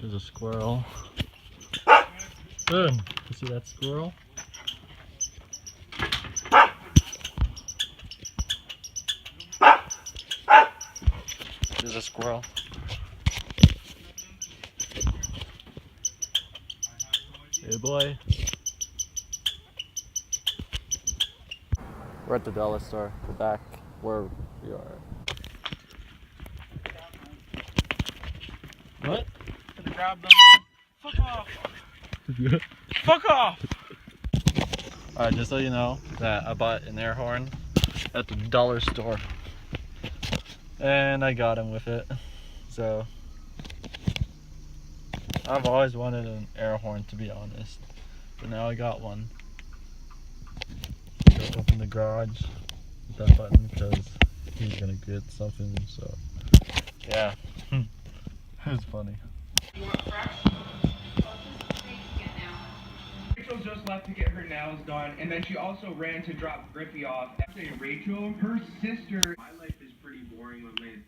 There's a squirrel. Boom! You see that squirrel? There's a squirrel. Hey boy. We're at the dollar store. We're back where we are. What? To grab them. Fuck off! Fuck off! Alright, just so you know that I bought an air horn at the dollar store. And I got him with it. So I've always wanted an air horn, to be honest. But now I got one. Go open the garage with that button because he's gonna get something, so yeah. It was funny. You want fresh? Rachel just left to get her nails done, and then she also ran to drop Griffey off. Rachel, her sister. My life is pretty boring with Lynn.